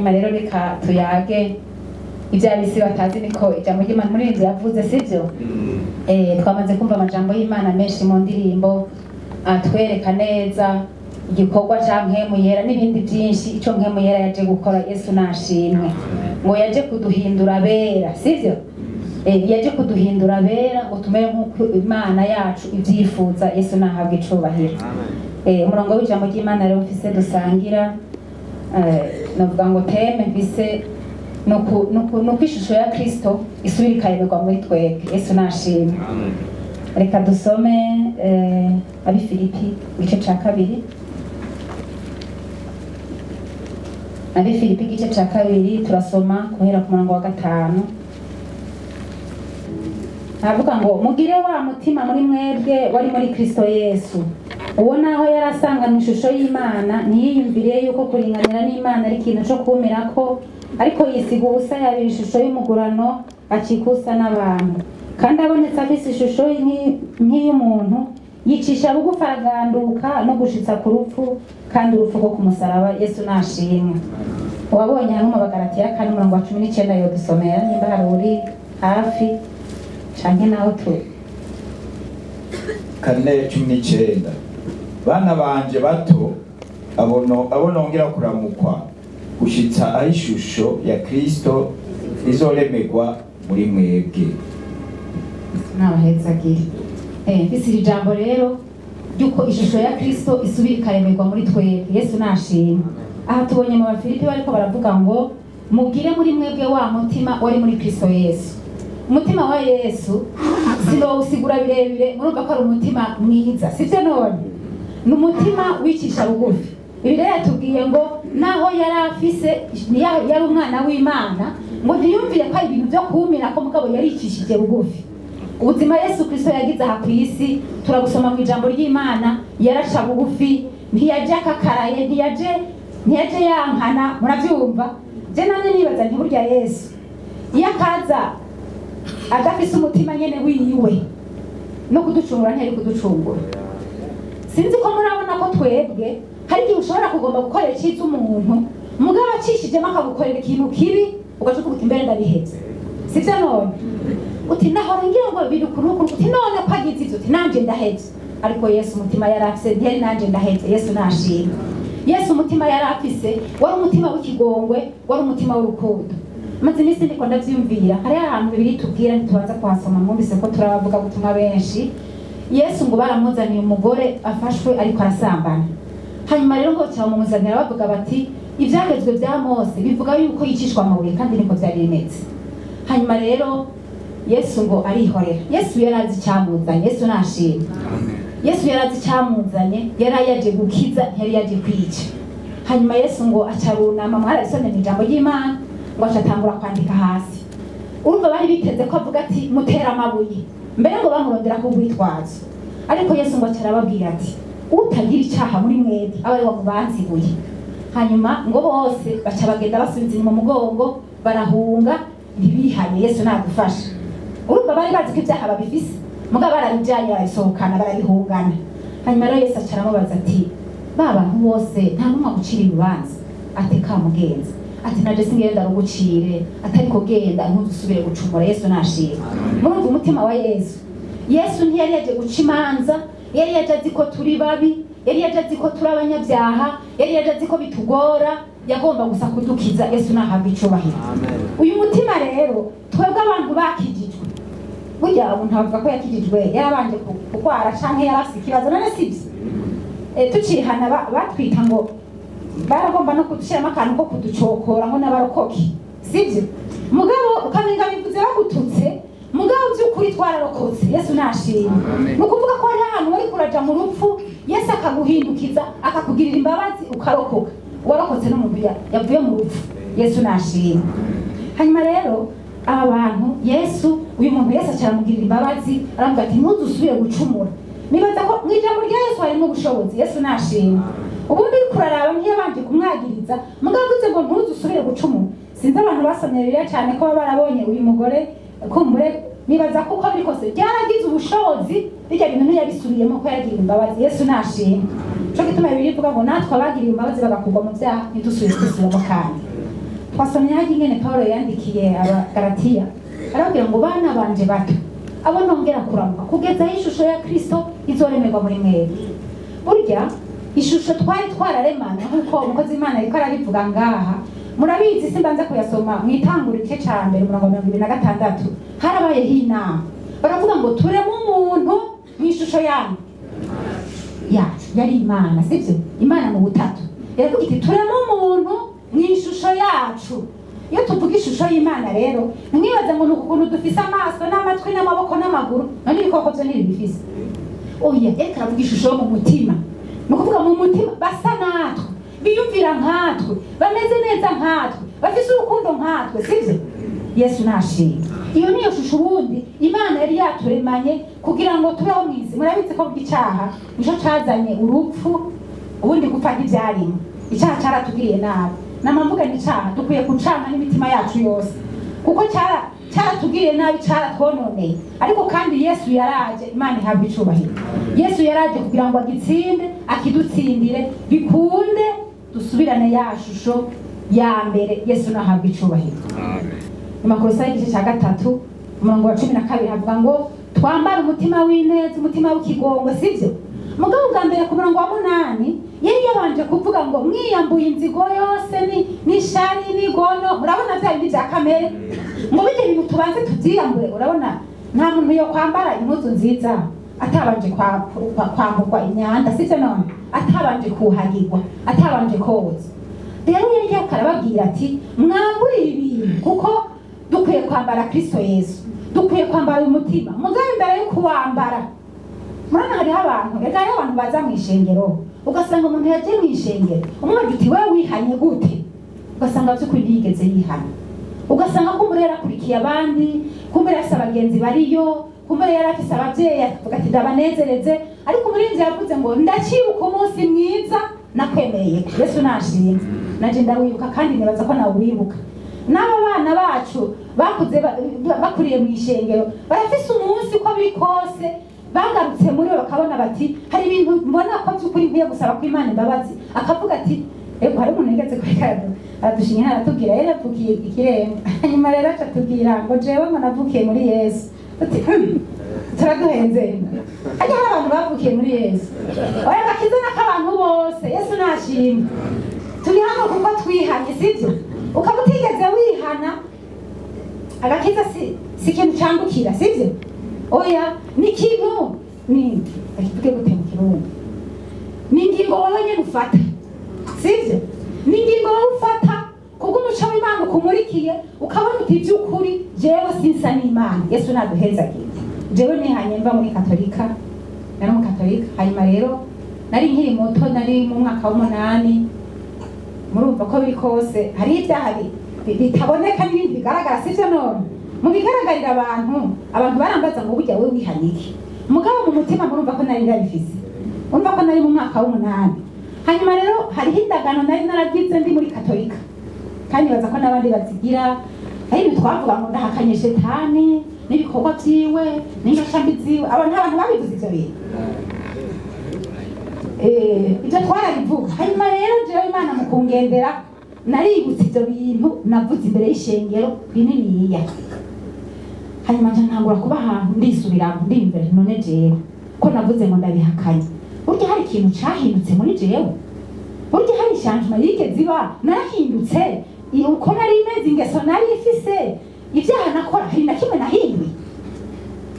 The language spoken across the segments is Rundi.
hanyuma rero reka tuyage iby'abisi batazi niko ijambo ry'Imana muri inzu yavuze sivyo. Twamaze kumva amajambo y'Imana menshi mu ndirimbo atwereka neza igikorwa ca mpemu yera n'ibindi byinshi ico mpemu yera yaje gukora. Yesu nashimwe ngo yaje kuduhindura bera sivyo. Yaje kuduhindura bera ngo tumere nk'uko Imana yacu ivyifuza. Yesu nahabwa icubahiro. Umurongo w'ijambo ry'Imana rero mfise dusangira navuga ngo teme mfise nuko ishusho ya Kristo isubira ikaremerwa muri twebwe. Yesu nashimwe. Reka dusome abi Filipi igice ca kabiri. Abi Filipi igice ca kabiri turasoma guhera ku murongo wa 5. Avuga ngo mugire wa mutima muri mwebwe wari muri Kristo Yesu. Uwo naho yarasanga mu ishusho y'Imana ntiyiyumvire yuko kuringanira n'Imana ari ikintu cyo kumirako, ariko yisiga ubusa yabira ishusho y'umugurano akikusa n'abantu. Kandi abonetse afise ishusho nk'iy'umuntu yicisha bugufi araganduka no gushitsa ku rupfu, kandi urupfu rwo ku musaraba. Yesu nashimwe. Wabonye hano mu Bagalatiya 4:19 yo dusomera nimba hari uri hafi canke naho tu 4:19. Bana banje bato abo nongera kuramukwa gushitsa aho ishusho ya Kristo izoremerwa muri mwebwe. Nabahezagire. Mfise ijambo rero yuko ishusho ya Kristo isubira ikaremerwa muri twebwe. Yesu nashimwe. Aha tubonye mu Bafilipi bariko baravuga ngo mugire muri mwebwe wa mutima wari muri Kristo Yesu. Umutima wa Yesu sino usigura birebire, murumva ko ari umutima mwiza sivyo none? Ni umutima wicisha bugufi. Bibiliya yatubwiye ngo naho yari afise yari umwana w'Imana ngo ntiyumvire ko ari ibintu byo kumira ko mugabo yaricishije bugufi. Ubuzima Yesu Kristo yagize aha ku isi turabusoma mu ijambo ry'Imana. Yaraca bugufi, ntiyaje akakaraye, ntiyaje yankana. Muravyumva? Je nanye nibaza nti burya Yesu iyo akaza adafise umutima nyene wiwe no kuducungura ntiyari kuducungura. Sinzi ko murabona ko twebwe hari igihe ushobora kugomba gukorera iciza umuntu mugabo acishijemo akagukorera ikintu kibi ugacuka uti mbere ndabiheze sivyo none? Uti nahora ngira ngo biri kuruku uti none ko agize ivyo uti nanje ndaheze. Ariko Yesu umutima yarafise ntiyari nanje ndaheze. Yesu nashimwe. Yesu umutima yarafise wari umutima w'ikigongwe, wari umutima w'urukundo. Maze nisi ndiko ndavyumvira hari ahantu bibiri tubwira ntitubanza kuhasoma mwumvise ko turabavuga gutumwa benshi. Yesu ngo baramuzaniye umugore afashwe ariko arasambana. Hanyuma rero ngo cyamumuzanira bavuga bati ivyagezwe bya Mose bivuga yuko yicishwa amabuye, kandi niko byari bimeze. Hanyuma rero Yesu ngo arihorera. Yesu yarazi cyamuzanye. Yesu nashimwe. Yesu yarazi cyamuzanye, yaje gukiza, yari yaje kwica. Hanyuma Yesu ngo acarunama mwarasone mu ijambo ry'Imana ngo acatangura kwandika hasi. Urumva bari biteze ko avuga ati mutera amabuye, mbere ngo bamurondera ko gwitwazo. Ariko Yesu ngo acarababwira ati utagira icyaha muri mwebwe abari wamubanzibuye. Hanyuma ngo bose baca bagenda basubiza inyuma mugongo barahunga ntibihanye. Yesu nagufasha. Urumva bari bazi ko ibyaha babifise mugabo barabijanye barabisohokana barabihungana. Hanyuma rero Yesu acaramubaza ati ba bantu bose nta numwe gucira urubanza. Ati kamugenza ati naje singenda rugucire atari ko genda ntuzusubire gucumura. Yesu nashimwe. Murumva umutima wa Yesu. Yesu ntiyari yaje guca imanza, yari yaje azi ko turi babi, yari yaje azi ko turi abanyabyaha, yari yaje azi ko bitugora, yagomba gusa kudukiza. Yesu nahabwa icubahiro. Uyu mutima rero twebwe abantu bakijijwe. Burya umuntu avuga ko yakijijwe yarabanje kugwara canke yarafise ikibazo none sivyo. Tucihana batwita ngo baragomba no kudushiramo akantu ko kuducokora ngo n'abarokoke sivyo. Mugabo ukamenga bivuze bagututse, mugabo by'ukuri twararokotse. Yesu nashimwe. Nukuvuga ko ari ahantu wari kuraja mu rupfu Yesu akaguhindukiza akakugirira imbabazi ukarokoka. Warokotse n'umuntu yavuye mu rupfu. Yesu nashimwe. Hanyuma rero aba bantu Yesu uyu muntu Yesu acaramugirira imbabazi aravuga ati ntuzusubire gucumura. Nibaza ko mu ijambo rya Yesu harimo ubushobozi. Yesu nashimwe. Ubundi kuraraba ntiyabanje kumwagiriza mugabo avuze ngo ntuzusubire gucumura. Sinzi abantu basomye Bibiliya cyane ko barabonye uyu mugore kumbure nibaza ko uko bikose byaragize ubushobozi bijya bintu ntiyabisubiyemo ko yagira imbabazi. Yesu nashimwe. Cyo gituma Bibiliya ivuga ngo natwe abagiriye imbabazi bagakugwa mu byaha ntidusubire gusubiramo kandi. twasomye haje ingene Paulo yandikiye Abagalatiya arabwira ngo bana banje bato abo nongera kuramuka kugeza ishusho ya Kristo izoremerwa muri mwebwe. Burya ishusho twari twararemana nkuko umukozi Imana ariko arabivuga ngaha, murabizi simbanza kuyasoma mu itanguriro igice ca mbere 26 harabayeho inama baravuga ngo tureme umuntu mu ishusho yanyu yari Imana, sivyo? Imana mu butatu yaravuga iti tureme umuntu mu ishusho yacu. Iyo tuvuga ishusho y'Imana rero mwibaza ngo nukuntu dufise amaso n'amatwi n'amaboko n'amaguru none ibikoko byo ntibifise. Oya, reka avuga ishusho yo mu mutima. Nukuvuga mu mutima basa natwe, biyumvira nkatwe, bameze neza nkatwe, bafise urukundo nkatwe, sivyo? Yesu nashimwe. Iyo niyo shusho ubundi Imana yari yaturemanye kugira ngo tubeho mwiza. Murabizi ko bw'icaha nico cazanye urupfu, ubundi gupfa ntivyarimo. Icaha caratugiriye nabi. Namamvuga ni icaha dukwiye kucana n'imitima yacu yose, kuko caratugiriye nabi, caratwononeye. Ariko kandi Yesu yaraje, Imana ihabwa icubahiro. Yesu yaraje kugira ngo agitsinde, akidutsindire, bikunde dusubirane ya shusho ya mbere. Yesu nahabwa icubahiro. Amen. Igice cya 3 umurongo wa 12 havuga ngo twambara umutima w'ineza, umutima w'ikigongwe, sivyo? Mugabo bwa mbere ku murongo wa 8 yari yabanje kuvuga ngo mwiyambuye inzigo yose ni shari ni gono. Murabona bya bindi bya kamere ngo bije bintu tubanze tubyiyambure. Urabona nta muntu yo kwambara impuzu nziza atabanje kwambugwa imyanda, sivyo? None atabanje kuhagirwa, atabanje koza. Rero yari yakarababwira ati mwambure ibintu kuko dukwiye kwambara Kristo Yesu, dukwiye kwambara umutima. Mugabo imbere yo kuwambara murana hariho abantu, reka hariho abantu baza mu ishengero ugasanga umuntu yagiye mu ishengero umwana uti wewe wihanye gute, ugasanga by'ukuri ntiyigeze yihana. Ugasanga ko umurera akurikiye abandi, kumbere afise abagenzi bariyo, kumbere yari afise abavyeyi avuga ati ndabanezereze, ariko umurinzi yavuze ngo ndacibuka umunsi mwiza nakwemereye. Yesu nashimwe. Naje ndawibuka kandi nibaza ko nawe wibuka. N'aba bana bacu bakuze bakuriye mu ishengero barafise umunsi ko biri kose bagarutse muri bo bakabona bati hari ibintu mbona ko by'ukuri nkwiye gusaba ko Imana imbabazi. Akavuga ati ego hari umuntu yigeze kuri kado aradushinya aratubwira yari avukiye ikiremwa, hanyuma rero acatubwira ngo jewe ngo navukiye muri Yesu. Ati turaduhenze. Ajya hari abantu bavukiye muri Yesu. Oya bakize n'abantu bose. Yesu nashimwe. Turi hano kuko twihanye, sivyo? Ukaba utigeze wihana agakiza si ikintu cangukira, sivyo? Oya ni ikintu ni akivuge gute mu Kirundi, ni ingingo wowe nyene ufata, sivyo? Ni ingingo wowe ufata kuko umuco w'Imana ukumurikiye ukabona uti by'ukuri jewe sinsa n'Imana. Yesu naduhezagiye. Jewe nihanye mva muri Katolika, nari mu Katolika. Hanyuma rero nari nkiri muto, nari mu mwaka w'8. Murumva ko biri kose hari ibyaha bitaboneka n'ibindi bigaragara, sivyo? None mu bigaragarira abantu barambaza ngo burya wewe wihaniki. Mugabo mu mutima murumva ko nari ndabifise. Urumva ko nari mu mwaka w'8. Hanyuma rero hari hindagano nari naragize ndi muri Katolika, kandi baza ko n'abandi bazigira. Hari twavuga ngo ndahakanye shetani n'ibikorwa byiwe n'ingashambi ziwe. Abantu babivuze ivyo bintu. Ibyo twarabivuga. Hanyuma rero jewe Imana mu kungendera naributse ivyo bintu navuze imbere y'ishengero bininiya. Hanyuma ntangura kuba ahantu ndisubira ndi imbere, none jewe ko navuze ngo ndabihakanye. Burya hari ikintu cahindutse muri jewe, burya hari changement yigeze iba, narahindutse. Uko nari imeze, ingeso nari ifise, ibyaha nakora hari na kimwe nahinduye.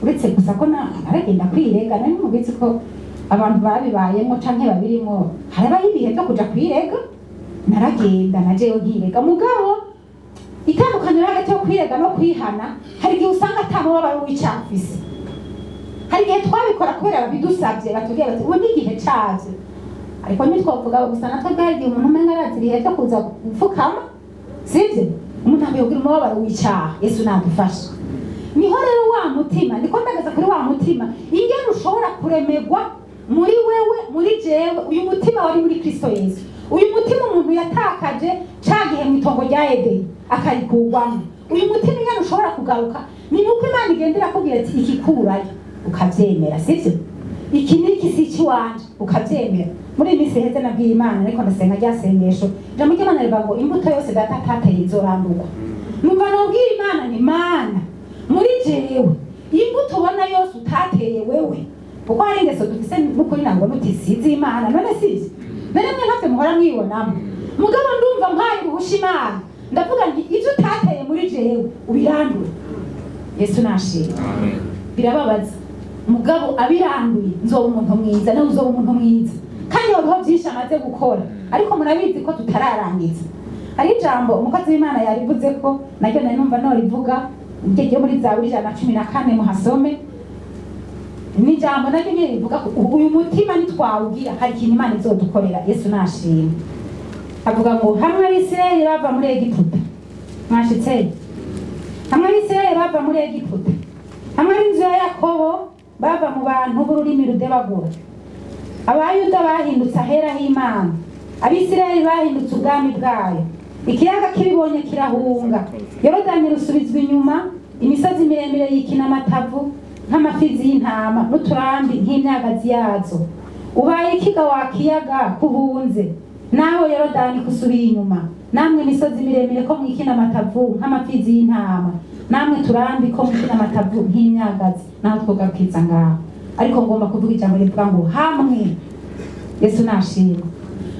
Uretse gusa ko naragenda kwirega, nari mubitse ko abantu babibayemo canke babirimo haraba ibihe byo kuja kwirega. Naragenda najeyo nkirega, mugabo itandukaniro hagati yo kwirega no kwihana hari igihe usanga atabo baba wicafise. Hari igihe twabikora kubera babidusabye, batubwiye bati ubu n'igihe cyaje, ariko ntitwavuga gusa natwe bwari igihe umuntu umenga araziriye byo kuza gupfukama, sivyo? Umuntu abiyogira umubabaro w'icyaha. Yesu nadufasha. Niho rero wa mutima, niko ndagaza kuri wa mutima ingene ushobora kuremegwa muri wewe, muri jewe. Uyu mutima wari muri Kristo Yesu. Uyu mutima umuntu yatakaje cagihe mu itongo rya Edeni akarikugwamo. Uyu mutima ingene ushobora kugaruka ni nuko Imana igendera kubwira ati ikikurayo ukavyemera, sivyo? Iki niki si iki wanje ukavyemera. muri iyi minsi heze nabwiye Imana ariko ndasenga rya sengesho ijambo ry'Imana rivuga ngo imbuto yose data atateye izorandurwa. Numva nabwira Imana ni Mana muri jewe imbuto ubona yose utateye wewe kuko hari ingeso dufise n'ukuri ntabwo nutisize Imana none sizi namwe ntavyo muhora mwibonamo mugabo ndumva mpaye uruhusha Imana ndavuga nti ivyo utateye muri jewe ubirandure. Yesu nashimye. Birababaza mugabo abiranduye nzoba umuntu mwiza nawe uzoba umuntu mwiza kandi hariho byinshi amaze gukora ariko murabizi ko tutararangiza. Hari ijambo umukozi w'Imana yarivuze ko naryo nari numva norivuga ryo muri Zaburi 114 muhasome. Ni ijambo naryo nyine rivuga ko uyu mutima nitwawugira hari ikintu Imana izodukorera. Yesu nashimye. Avuga ngo hamwe Abisirayeli bava muri Egiputa mwashitse hamwe Abisirayeli bava muri Egiputa hamwe n'inzu ya Yakobo bava mu bantu b'ururimi rudebagura. Abayuda bahindutse ahera h'Imana, Abisirayeli bahindutse ubwami bwayo. Ikiyaga kibibonye kirahunga, Yorodani rusubizwa inyuma, imisozi miremire yikina amatavu nk'amafizi y'intama n'uturambi nk'imyagazi yazo. Ubaye ikiga wa kiyaga kuhunze, naho Yorodani kusubiye inyuma, namwe imisozi miremire ko mwikina amatavu nk'amafizi y'intama, namwe turambi ko mwikina amatavu nk'imyagazi, naho twogabwiza ngaho. Ariko ngomba kuvuga ijambo rivuga ngo hamwe. Yesu nashimye.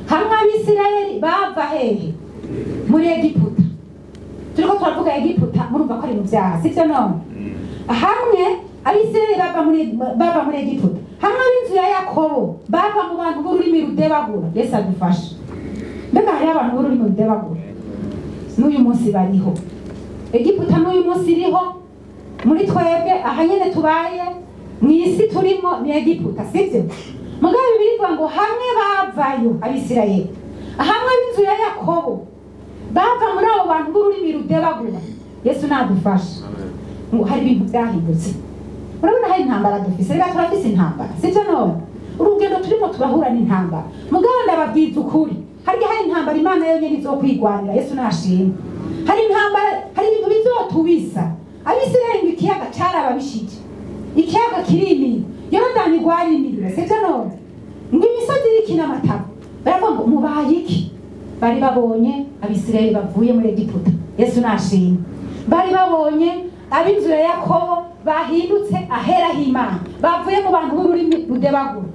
Hamwe Abisirayeli bava hehe muri Egiputa. Turiko turavuga Egiputa murumva ko ari mu byaha sivyo none. Hamwe Abisirayeli bava muri Egiputa. Hamwe n'inzu ya Yakobo bava mu bantu b'ururimi rudebagura. Yesu adufashe. Mbega hari abantu b'ururimi rudebagura n'uyu munsi bariho. Egiputa n'uyu munsi iriho muri twebwe aha nyene tubaye mwisi turimo ni Egiputa sivyo. Mugabo Bibiliya ivuga ngo hamwe bavayo Abisirayeli hamwe n'inzu ya Yakobo bava muri abo bantu b'ururimi rudebagura. Yesu nadufashe. Ngo hari ibintu byahindutse. Urabona hari intambara dufise reka turafise intambara sivyo none. Urugendo turimo turahura n'intambara mugabo ndababwiza ukuri hari intambara Imana yonyene izokwigwanira. Yesu nashimye. Hari intambara hari ibintu bizotubisa. Abisirayeli ikiyaga carababishije ikiyaga kirimi Yorodani gwarimira sivyo none. Ngo imisozi irikina amatavu baravuga ngo mubaye iki. Bari babonye Abisirayeli bavuye muri Egiputa. Yesu nashimye. Bari babonye ab'inzu ya Yakobo bahindutse ahera h'Imana bavuye mu bantu b'ururimi rudebagura.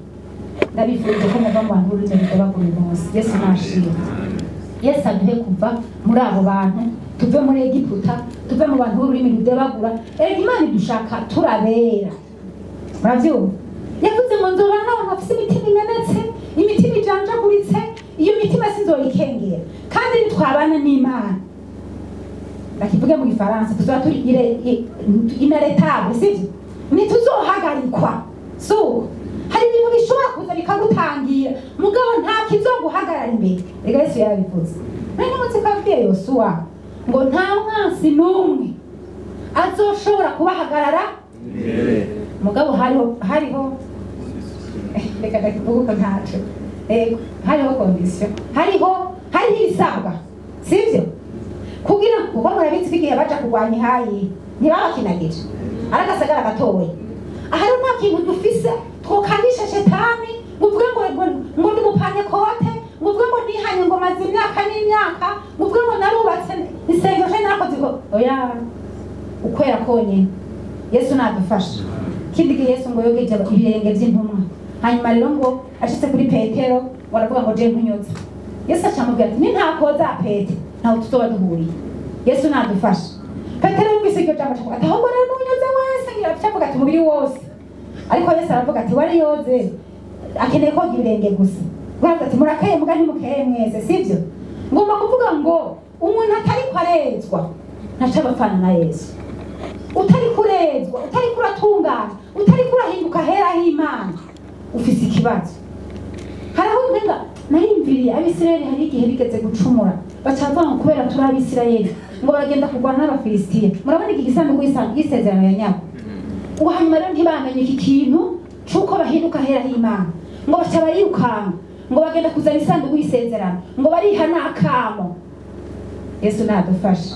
Ndabifurije ko muva mu bantu b'ururimi rudebagura bose. Yesu nashimye. Yesu aduhe kuva muri abo bantu tuve muri Egiputa tuve mu bantu b'ururimi rudebagura. Imana idushaka turabera. Muravyumva? Yavuze ngo nzoba n'abantu bafise imitima imenetse imitima ijanjaguritse iyo mitima sinzoyikengera kandi nitwabana n'Imana. Bakivuge mu Gifaransa tuzoba turi ineretable sivyo ntituzohagarikwa. So hari ibintu bishobora kuza bikagutangira mugabo nta kizoguhagarara imbere. Ega Yesu yarabivuze nani mutse kabwiye Yosuwa ngo nta mwansi n'umwe azoshobora kubahagarara imbere. Mugabo hariho reka ndakivuga ntaco hariho condition hariho ibisabwa sivyo kugira ngo murabizi igihe baja kurwanya hayi ntibabakinagije aragasagara gatoya. Ahari nta kintu dufise twokandisha shetani muvuge ngo ndumupanye kote muvuge ngo nihanye ngo maze imyaka n'imyaka muvuge ngo narubatse isengesho nakoze ngo oya ukwera konyene. Yesu nadufashe. Kindi gihe Yesu ngo yogeje ibirenge by'intumwa hanyuma rero ngo ashitse kuri Petero waravuga ngo je ntunyotse. Yesu acamubwira ati nintakoza Petero ntaho tuzoba duhuriye. Yesu nadufashe. Petero yumvise iryo jambo cyangwa ati ahubwo rero ntunyotse wese ngira cyavuga ati umubiri wose. Ariko Yesu aravuga ati wari yoze akeneye koga ibirenge gusa. Baravuga ati murakeye muga ntimukeye mwese sivyo. Ngomba kuvuga ngo umuntu atari kwarezwa ntaca bapfana na Yesu. Utari kurezwa utari kuratungana utari kurahinduka hera h'Imana ufise ikibazo. Haraho ndenga narimviriye Abisirayeli hari igihe bigeze gucumura bacavuga ngo kubera turi Abisirayeli ngo baragenda kurwana n'Abafilisitiya. Murabona iki gisanduku y'isezerano ya Nyako. Ubu hanyuma rero ntibamenye iki kintu c'uko bahinduka hera h'Imana ngo baca bariyukanga ngo bagenda kuzana isanduku y'isezerano ngo bariha n'akamo. Yesu nadufashe.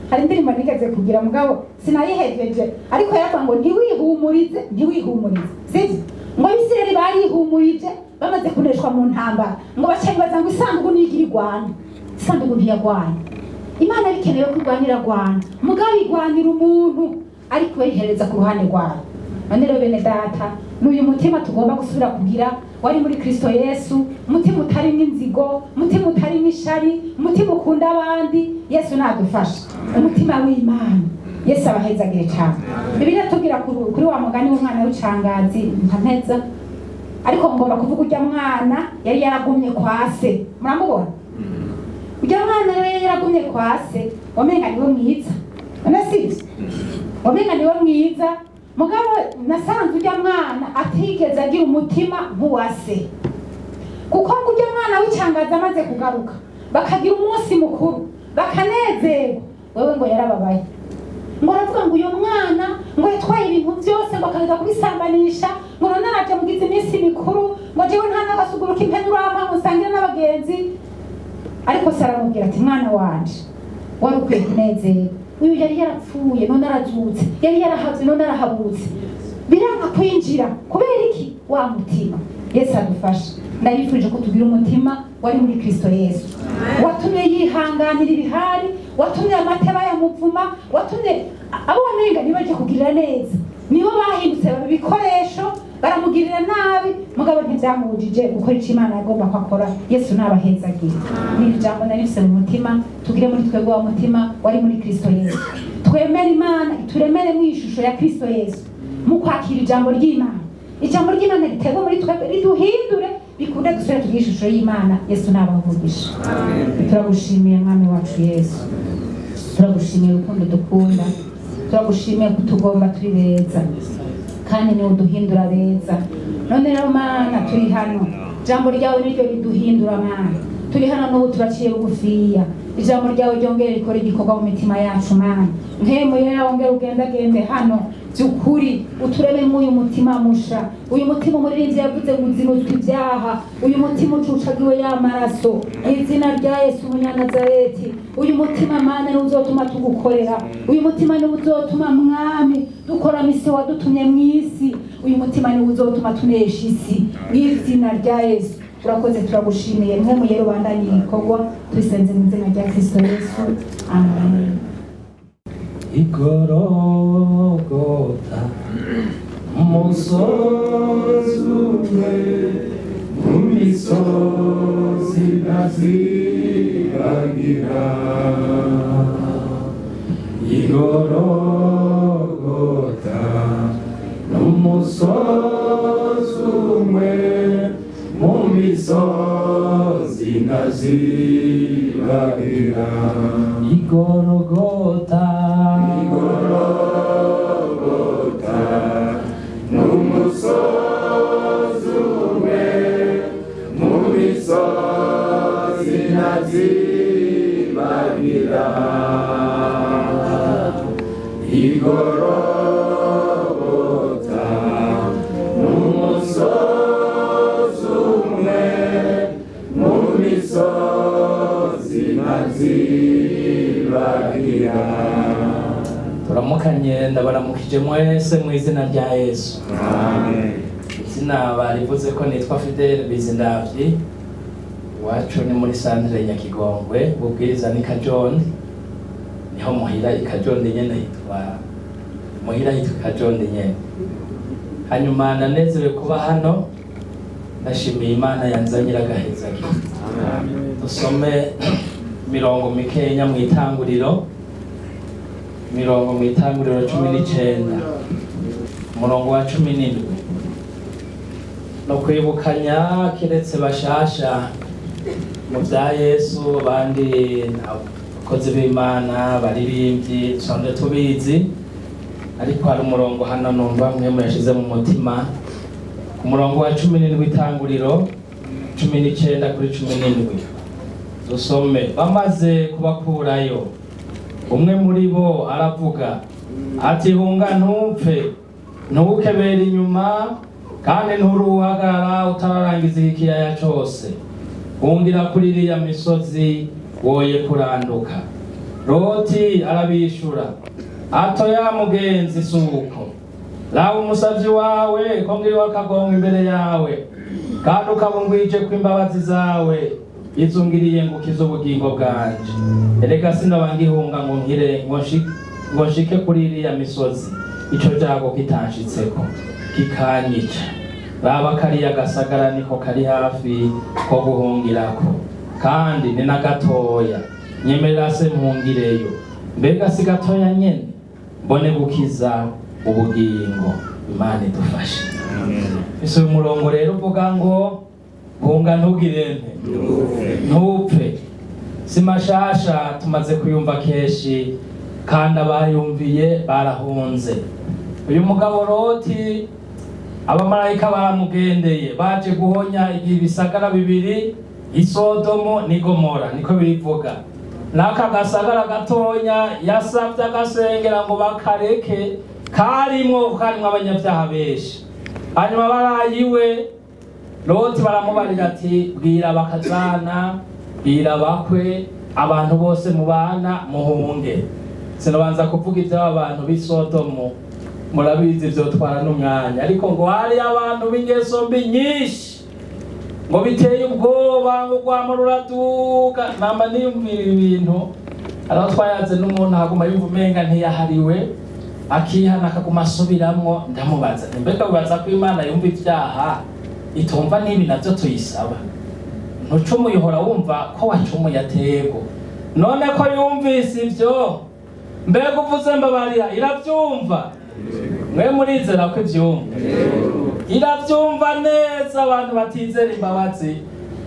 Hari indirimbo nigeze kugira mugabo sinayihejeje ariko yaravuga ngo ntiwihumurize sivyo ngo Abisirayeli barihumurije bamaze kuneshwa mu ntambara ngo bacengaza ngo isanduku nigira igwana. Isanduku ntiyagwanya. Imana bikenewe ko igwanira Rwanda mugabo igwanira umuntu ariko yihereza ku ruhande rwayo. None rero bene data n'uyu mutima tugomba gusubira kugira wari muri Kristo Yesu, umutima utarimo inzigo, umutima utarimo ishari, umutima ukunda abandi. Yesu nadufasha umutima w'Imana. Yesu abahezagire cyane. Bibiliya tubwira kuri wa mugani w'umwana w'icangazi mpameza, ariko ngomba kuvuga ujya mwana yari yaragumye kwa se. Muramubona? Ujya mwana rero yari yaragumye kwa se, wamenga niwe mwiza. None sivyo? Wamenga niwe mwiza, mugabo nasanze ujya mwana atigeze agira umutima nk'uwa se. Kuko ujya mwana w'icangazi amaze kugaruka bakagira umunsi mukuru bakanezerwa, wewe ngo yarababaye. Ngo aravuga ngo uyo mwana ngo yatwaye ibintu byose ngo akaza kubisambanisha, ngo none araje mugize iminsi mikuru, ngo jewe nta n'agasuguru k'impene urampa musangira n'abagenzi. Ariko se aramubwira ati mwana wanje wari ukwiye kunezerwa, uyu yari yarapfuye none arazutse, yari yarahavye none arahabutse. Biranga kwinjira kubera iki? Wa mutima. Yesu adufashe. Ndabifurije ko tugira umutima wari muri Kristo Yesu, watumye yihanganira ibihari, watumye amateba yamuvuma, watumye abo wamenga nibaje kugirira neza, nibo bahindutse babikoresho baramugirira nabi, mugabo ntibyamubujije gukora icyo Imana yagomba kwakora. Yesu nabahezagira. Ni ijambo narifise mu mutima, tugire muri twebwe wa mutima wari muri Kristo Yesu. Twemere Imana ituremere mu ishusho ya Kristo Yesu, mu kwakira ijambo ry'Imana. Ijambo ry'Imana ritego muri twebwe riduhindure, bikunde dusubire tugire ishusho y'Imana. Yesu nabavugisha. Turagushimiye mwami wacu Yesu, turagushimiye urukundo dukunda, turagushimiye ko tugomba turi beza kandi niwe uduhindura beza. None rero Mana turi hano, ijambo ryawe niryo riduhindura Mana. Turi hano n'ubu turaciye bugufiya, ijambo ryawe ryongere rikora igikorwa mu mitima yacu Mana. Mpemu yera wongere ugendagende hano by'ukuri, utureme mu uyu mutima musha, uyu mutima umuririmbyi yavuze ngo uzinuzwe ibyaha, uyu mutima ucucagiwe y'amaraso izina rya Yesu Umunyanazareti. Uyu mutima Mana niwe uzotuma tugukorera, uyu mutima niwe uzotuma mwami dukora misi wadutumye mu isi, uyu mutima niwe uzotuma tunesha isi izina rya Yesu. Urakoze, turagushimiye. Mpemu yera ubandanye igikorwa, tubisenze mu izina rya Kristo Yesu, amen. Igorogota umusozi umwe mu misozi ntaziragira. Igorogota umusozi umwe mu misozi ntaziragira. Igorogota n'umusozi umwe mu misozi ntaziragira. Igorogota n'umusozi umwe mu misozi ntaziragira. Turamukanye, ndabaramukije mwese mu izina rya Yesu. Amen. Izina barivuze ko nitwa Fidele Bizindavyi, wacu ni muri Sandre Nyakigongwe, ubwiriza ni Kajondi, niho muhira ikajondi nyene hitwa muhira hitwa Kajondi nyene. Hanyuma nanezerewe kuba hano, ndashimiye Imana yanzanyira agahezagira. Amen. Dusome mirongo mikenya mu itanguriro, mirongo mu itanguriro 19 umurongo wa 17. No kwibukanya kiretse bashasha mu bya Yesu, abandi abakozi b'Imana baririmbyi sonde tubizi, ariko hari umurongo hano numva mwe yashize mu mutima, ku murongo wa 17 itanguriro 19 kuri 17. Dusome. Bamaze kubakurayo, umwe muri bo aravuga ati hunga ntupfe, ntukebere inyuma kandi nturuhagarara utararangiza ikiyaya cyose, hungira kuri iriya misozi woye kuranduka. Loti arabishura ato ya mugenzi suko, raba umusavyi wawe ko ngiriwe akagongwa imbere yawe kandi ukabungwije kw'imbabazi zawe izungiriye ngo ukize ubugingo bwanje. Erega sinoba ngihunga ngo nkire ngo nshike kuri iriya misozi ico jago kitanshitseko kikanyica. Raba kariya gasagara niko kari hafi ko guhungirako kandi ni na gatoya, nyemerera se mpungireyo. Mbega si gatoya nyene mbone gukiza ubugingo. Imana idufashe. Ese umurongo rero uvuga ngo hunga ntugire ntupfe. Si mashasha, tumaze kuyumva kenshi kandi abayumviye barahunze. Uyu mugabo Loti abamarayika baramugendeye baje guhonya ibisagara bibiri, Isodomo ni Gomora, niko birivuga. Naka gasagara gatonya yasavye agasengera ngo bakareke karimwo abanyabyaha benshi. Hanyuma barayiwe Loti baramubarira ati bwira bakazana, bwira bakwe, abantu bose mubana muhunge. Sinobanza kuvuga ivy'abantu b'Isodomo, murabizi vyotwara n'umwanya, ariko ngo hari abantu b'ingeso mbi nyinshi ngo biteye ubwoba ngo rwama ruraduka. Nama niyumvira ibintu araho twayaze n'umuntu haguma yumva umenga ntiyahariwe, akihana akaguma asubiramwo. Ndamubaza mbega wibaza ko Imana yumva ivyaha itumva n'ibi navyo tuyisaba? Ntucumuye uhora wumva ko wacumuye atego, none ko yumvise ivyo mbega uvuze mbabarira iravyumva? Mwe murizera ko ivyumva? Iravyumva neza. Abantu batizera imbabazi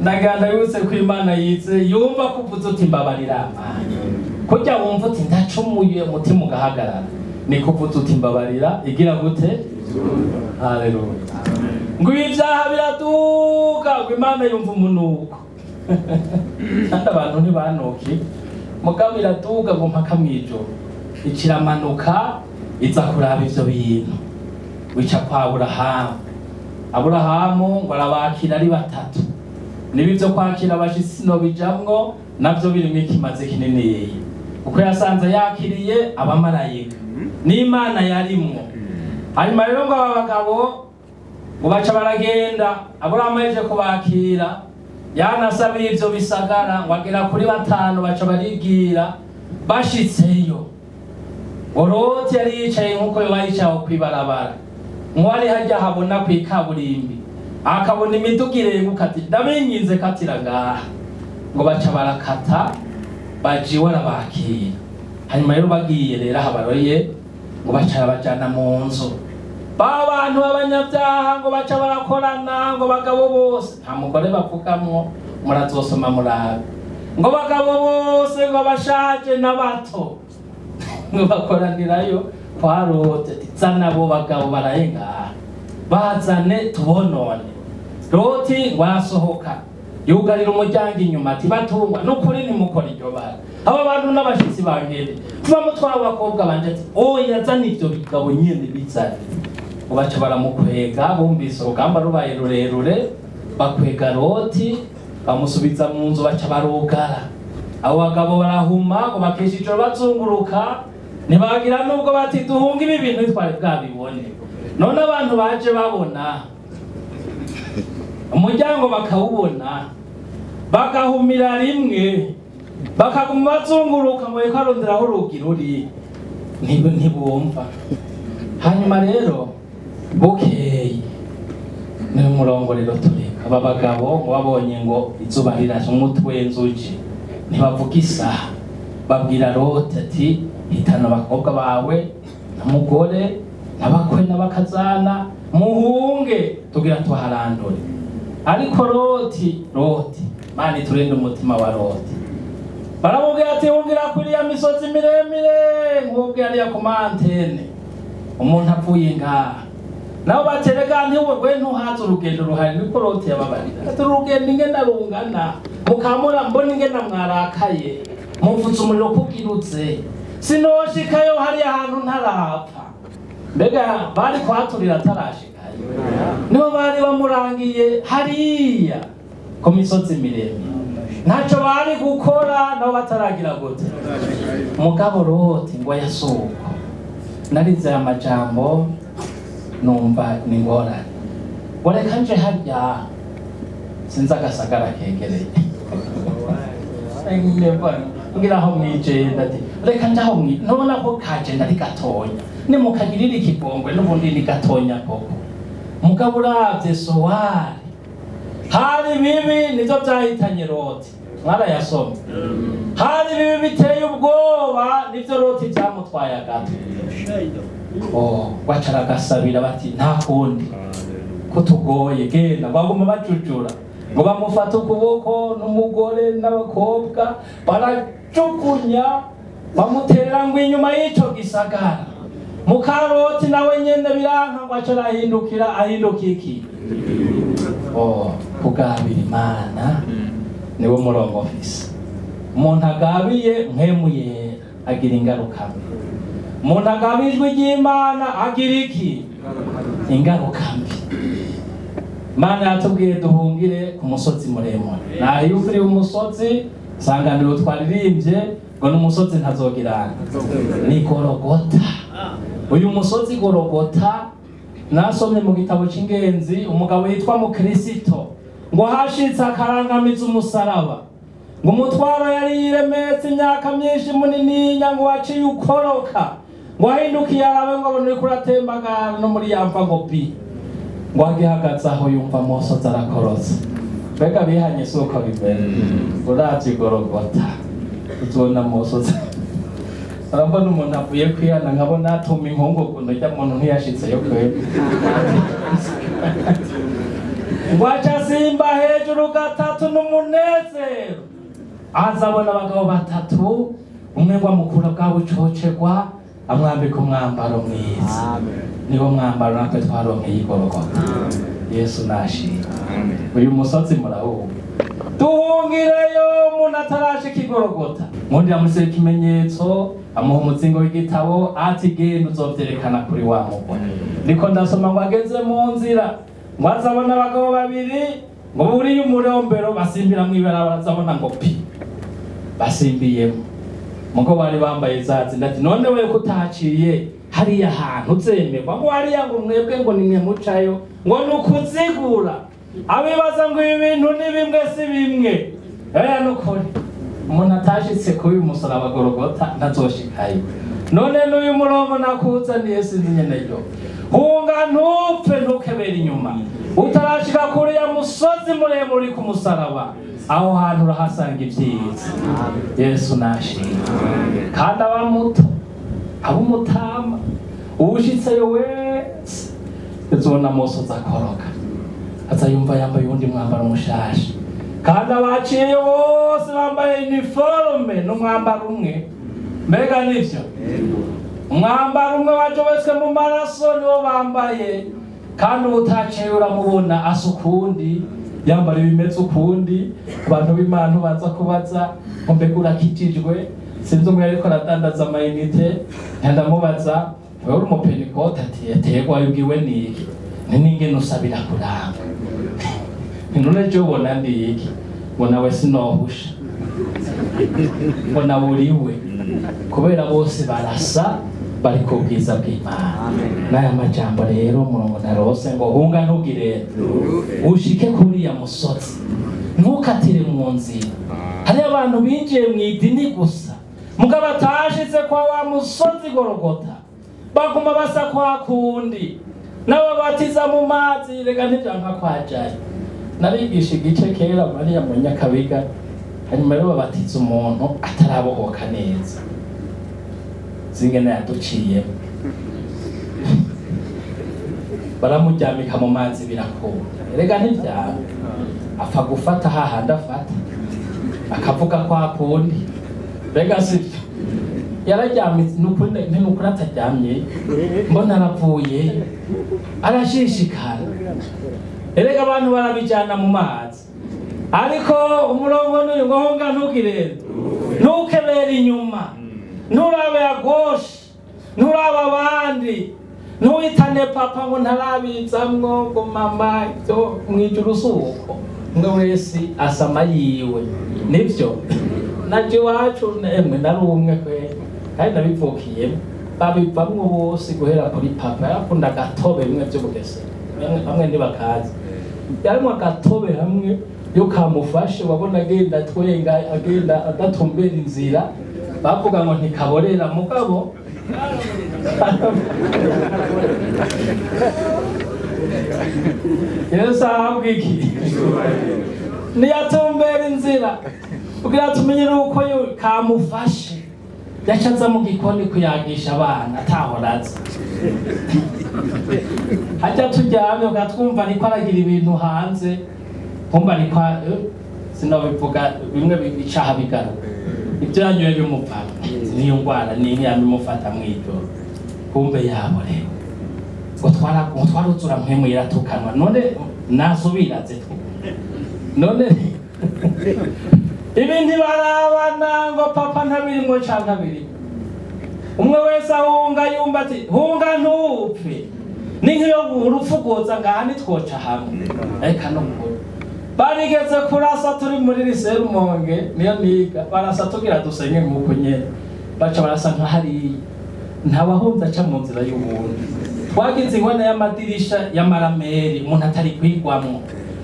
ndaganda yose ko Imana yize yumva kuvuza uti mbabarira. Kujya wumva uti ndacumuye umutima ugahagarara, ni kuvuza uti mbabarira igira gute? Haleluya. Ngo ibyaha biraduka ngo Imana yumva umunuko. Kandi abantu ntibanuki, mugabo iraduka ngo mpaka mwijoro ikiramanuka iza kuraba ivyo bintu. Wica kwa Aburahamu ngo arabakira ari batatu. Nibi byo kwakira abashitsi no bijamwo navyo birimo ikimaze kinini, uko yasanze yakiriye abamarayika n'Imana yarimwo. Hanyuma rero ngo abagabo ngo baca baragenda, Aburahamu aje kubakira yanasabiye ivyo bisagara ngo agera kuri batanu, baca barigira bashitseyo. Loti yari yicaye nkuko bayicaye kwibarabara, mwari hajya habona kwikaburimbi, akabona imiduga irenguka ati ndabinginze katira ngaha. Ngo baca barakata bajiwe arabakira. Hanyuma rero bagiye rero habaroye ngo baca bajana mu nzu. Abantu b'abanyabyaha ngo baca barakorana ngo bagabo bose, nta mugore bavugamwo, murazosoma murabe. Ngo bagabo bose ngo bashaje n'abato ngo bakoranirayo kwa Loti. Zana abo bagabo barayenga bazane tubonone. Loti ngo arasohoka yugarira umuryango inyuma ati batungwa n'ukuri nimukora iryo bara. Aba bantu n'abashitsi bangere tuba mutwara abakobwa banje ati oya zana ivyo bigabo nyene bizane. Baca baramukwega, bumvise urugamba rubaye rurerure, bakwega Loti bamusubiza mu nzu, baca barugara. Abo bagabo barahuma ngo bakesha ijoro bazunguruka, ntibagira nubwo bati duhunga ibi bintu twari bwabibone. None abantu baje babona umuryango bakawubona, bagahumira rimwe, bakaguma bazunguruka ngo reka aronderaho urugi ruri, ntibumva. Hanyuma rero bukeye ni umurongo rero tureka. Aba bagabo ngo babonye ngo izuba riraje umutwe w'inzuki, ntibavuga isaha, babwira Loti ati hitana abakobwa bawe n'umugore n'abakwe n'abakazana muhunge tugira tuharandure. Ariko Loti Mana iturinde umutima wa Loti. Baramubwira ati hungira kuri ya misozi miremire nk'ubwo yari ku mantene, umuntu apfuye ngaha. Nabo baterega ntiwe ntuhaze urugendo ruhari, niko Loti yababarira ati urugendo ingena rungana mukamura mbona ingena mwarakaye muvuze umuriro kugirutse sinoshikayo hari ahantu ntarapfa. Mbega bari kwaturira atarashikayo, nibo bari bamurangiye hariya ku misozi miremire, ntacyo bari gukora nabo bataragira gute. Mugabo Loti ngo yasuko narize amajambo numva ni ngorane ngo reka nje harya sinzi agasagara kegereye ngira aho mwijenda ati reka njaho nona ko kagenda ari gatonya nimukagirira ikigongwe n'ubundi ni gatonya koko mugabo uravye Sowari hari bibi nivyo vyahitanye Loti mwarayasomye hari bibi biteye ubwoba nivyo Loti vyamutwaye agato bacaragasabira bati nta kundi kutugoye genda baguma bajujura ngo bamufata ukuboko n'umugore n'abakobwa barajugunya bamutera ngo inyuma y'ico gisagara Mukaroti nawe nyene biranka ngo aca ahindukiye iki kugabira Imana niwo murongo ofisi umuntu agabiye mpemu yera agira ingaruka mbi umuntu agabijwe ry'Imana agira iki ingaruka mbi Mana yatubwiye duhungire ku musozi muremure naho iyo uri umusozi sanganiro twaririmbye ngo n'umusozi ntazogirana ni Gologota uyu musozi Gologota nasomye mu gitabo c'ingenzi umugabo yitwa Mukristo ngo hashitse akarangamiza umusaraba ngo umutwaro yari yiremetse imyaka myinshi munini ngo waciye ukoroka ngo ahindukiye arabe ngo abone uriko uratembagara no muri yamva ngo pi ngo agihagaze aho yumva amosozi arakorotse mbega bihanye si uko bimera uravye Gologota uzona amosozi arambona umuntu avuye kwihana nkabona atuma inkungugu ndajya muntu ntiyashitseyo kwebwe ngo aca asimba hejuru gatatu n'umunezero azabona abagabo batatu umwe ngo amukura bwa bucocerwa amwambika umwambaro mwiza niwo mwambaro natwe twaronkeye i Gologota Yesu nashimwe uyu musozi murawumva duhungireyo umuntu atarashika i Gologota nkundira muri ikimenyetso amuha umuzingo w'igitabo ati genda uzovyerekana kuri wa mugore niko ndasoma ngo ageze mu nzira ngo azabona abagabo babiri ngo buriye umurombero basimbira mw'ibarabara azabona ngo pi basimbiyemo muko bari bambaye zazi ndati none we kutaciye hariya hantu uzemerwa ngo hariya ngo mwebwe ngo nimwe mucayo ngo nukuzigura abibaza ngo ibi bintu ni bimwe si bimwe nukuri umuntu atashitse kuri uyu musaraba Gologota ntazoshikayo none n'uyu murongo nakuzaniye sinzi nyene ryo hunga ntupfe ntukebera inyuma utarashika kuri ya musozi muremure ku musaraba aho hantu urahasanga ivyiza Yesu nashimwe kandi aba muto aba umutama uwushitseyo wese uzobona amosozi akoroka azayumva yambaye uwundi mwambaro mushasha kandi abaciye bose bambaye uniforme n'umwambaro umwe mbega nivyo umwambaro umwe wajobetswe mu maraso niwo bambaye kandi utaciye uramubona asa ukundi yambara ibimeze ukundi abantu b'Imana baza kubaza ngo mbega urakijijwe sinzi umwe ariko aradandaza amayinite ndamubaza wewe uri umupentekote ati yategwa yubwiwe niki n'ingene usabira kuranga none je ubona ndi iki ngo nawe sinohusha ngo naburiwe kubera bose barasa bari ku bwiza bw'Imana n'aya majambo rero murongo narose ngo hunga ntugire ushike kuri ya musozi ntukatire mu nzira hari abantu binjiye mu idini gusa mugabo atashitse kwa wa musozi Gologota baguma basa kwa kundi n'ababatiza mu mazi rega ntivyanka kwajaye nabigisha igice kera Mariya mu Nyakabiga hanyuma rero babatiza umuntu atarabohoka neza zingene yaduciye baramujyamika mu mazi birakunda rega ntivyanga apfa gufata hahandi afata akavuga kwa kundi rega sivyo yarajyamitse nukuri ataryamye mbona aravuye arashishikara erega abantu barabijana mu mazi ariko umurongo n'uyu ngo honga ntugire ntukebere inyuma nturabe yagoshe nturaba abandi ntuwitane papa ngo ntarabizamwo ngo mama ibyo mwijuru usuko ngo wese asama yiwe nivyo naje iwacu emwe nari umwe kwe kandi nabivukiyemo babivamwo bose guhera kuri papa yarakunda agatobe bimwe byo Bugesera bamwe ntibakazi yarimwo agatobe hamwe yo kamufashe wabona agenda twenga agenda adatumbera inzira bavuga ngo ntikaborera mugabo Yesu ahabwiki niyatumbera inzira kugira tumenye uko yo kamufashe yacaza mu gikoni kuyagisha abana atahoraza hajya turyamye ugatwumva niko aragira ibintu hanze kumva niko sinobivuga bimwe bicaha bigaruka ibyo yanyoye bimupfana niyo ngwara n'inyama imufata mw'ijoro kumbe yaborewe ngo twaruzura mpemu iratukanwa none nasubiraze none ibintu barabana ngo papa ntabirimwo canke abiri umwe wese ahunga yumva ati hunga ntupfe ni nk'iyo urupfuguza ngaha nitwoca hamwe reka nukuri barigeze kurasa turi muri lycée Rumonge niyo niga barasa tugira dusenye nk'uko nyene baca barasa nka hariya ntawahunze aca mu nzira y'ubundi twagize ingwane y'amadirisha y'amarameri umuntu atari kwigwamwo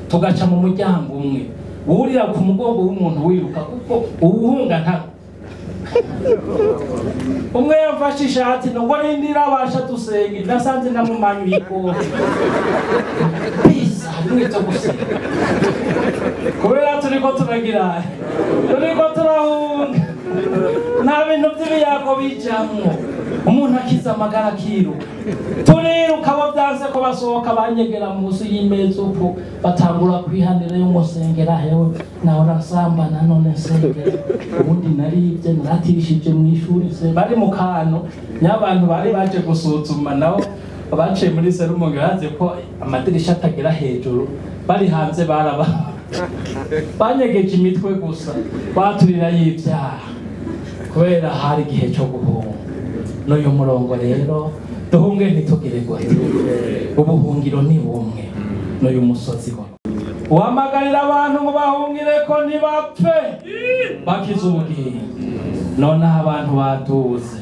tugaca mu muryango umwe wurira ku mugongo w'umuntu wiruka kuko uwuhunga nta umwe yamfashe ishati ngo rindira abasha dusenge nasanze namumanyu y'ikoti bisa mwito gusenga kubera turiko turahunga nta bintu by'ibiyago bijamwo umuntu akiza amagara akiruka turiruka abo byanze ko basohoka banyegera munsi y'imeza uko batangura kwihanira yo ngo sengera hewe nawe nasambana none sengera ubundi naribye naratirishije mu ishuri se bari mu kano n'abantu bari baje gusuzuma nabo baciye muri Serumonge hanze ko amadirisha atagera hejuru bari hanze baraba banyegeje imitwe gusa baturira y'ibyaha kubera hari igihe cyo guhunga n'uyu murongo rero duhunge ntitugire gute ubuhungiro ni bumwe n'uyu musozi wamagarira abantu ngo bahungire ko ntibapfe bakize ubugingo noneho abantu baduze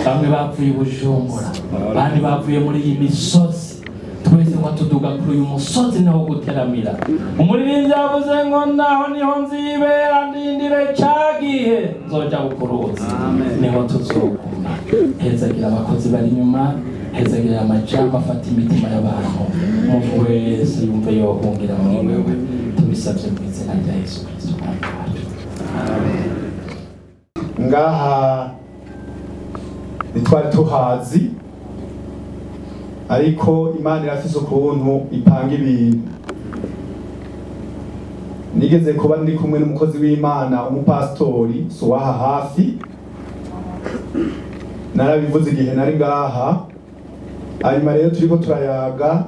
bamwe bapfuye Bujumbura abandi bapfuye muri iyi misozi twese ngo tuduga kuri uyu musozi naho guteramira umuririmbyi yavuze ngo naho niho nzibera ndindire cagihe nzoja gukuruza niho tuzoguma hezagira abakozi bari inyuma hezagira amajambo afata imitima y'abantu umuntu wese yumve yohungira muri wewe tubisabye mu izina rya Yesu Kristo ngaha nitwari tuhazi ariko Imana irafise ukuntu ipanga ibintu nigeze kuba ndi kumwe n'umukozi w'Imana umupastori suwaha hafi narabivuze igihe nari ngaha hanyuma rero turiko turayaga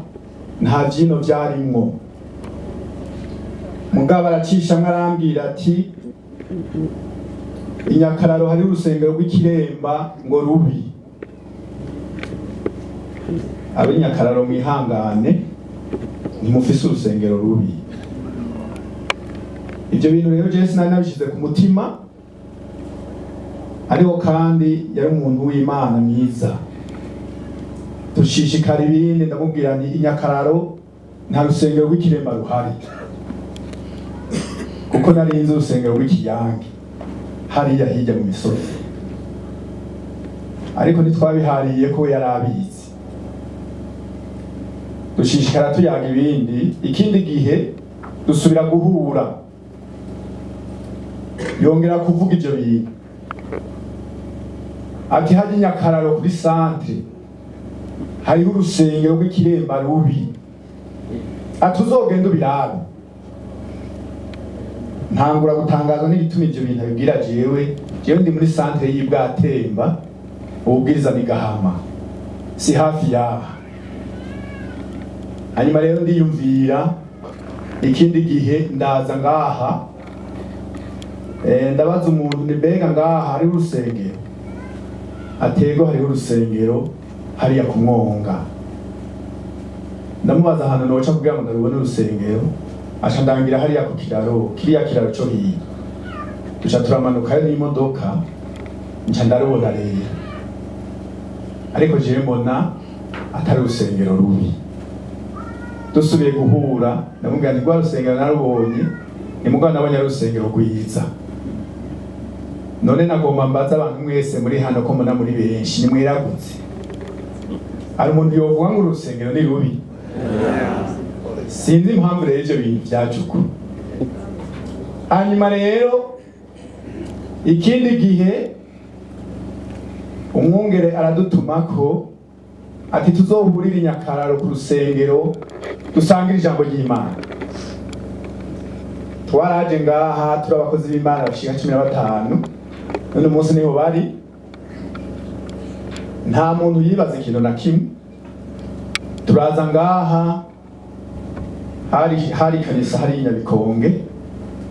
nta vyino vyarimwo mugabo aracisha arambwira ati inyakararo hari urusengero rw'ikiremba ngo rubi ab'inyakararo mwihangane ntimufise urusengero rubi ivyo bintu rero Jesu nari nabishize ku mutima ariko kandi yari umuntu w'Imana mwiza dushishikara ibindi ndamubwira nti inyakararo nta rusengero rw'ikiremba ruhari kuko nari nzi urusengero rw'ikiyange hariya hirya mu misozi ariko ntitwabihariye ko yari abizi dushishikara tuyaga ibindi ikindi gihe dusubira guhura yongera kuvuga ivyo bintu ati hari inyakararo kuri centre hariho urusengero rw'ikiremba rubi atuzogenda ubirabe ntangura gutangazwa n'igituma ivyo bintu abibwira jewe ndi muri centre y'Ibwatemba ububwiriza Migahama si hafi yaha hanyuma rero ndiyumvira ikindi gihe ndaza ngaha ndabaza umuntu ni mbega ngaha hariho urusengero atego hariho urusengero hariya ku Mwonga ndamubaza ahantu noca kugira ngo ndabone urusengero aca ndangira hariya ku kiraro kiriya kiraro cyo hiya duca turamanuka n'imodoka nca ndarubona rero ariko jewe mbona atari urusengero rubi. Dusubiye guhura ndamubwira nti rwa rusengero narubonye ni mugabo nabonye ari urusengero rwiza. None nagomba mbaza abantu mwese muri hano ko mbona muri benshi ni mwiragutse. Hari umuntu yovuga ngo urusengero ni rubi? Sinzi impamvu rero ivyo bintu vyacuko. Hanyuma rero ikindi gihe umwungere aradutumako ati tuzohurira i Nyakararo ku rusengero dusangira ijambo ry'Imana. Twaraje ngaha turi abakozi b'Imana bashika 15. None umunsi niho bari, nta muntu yibaza ikintu na kimwe. Turaza ngaha hari kanisa hari Nyabikonge,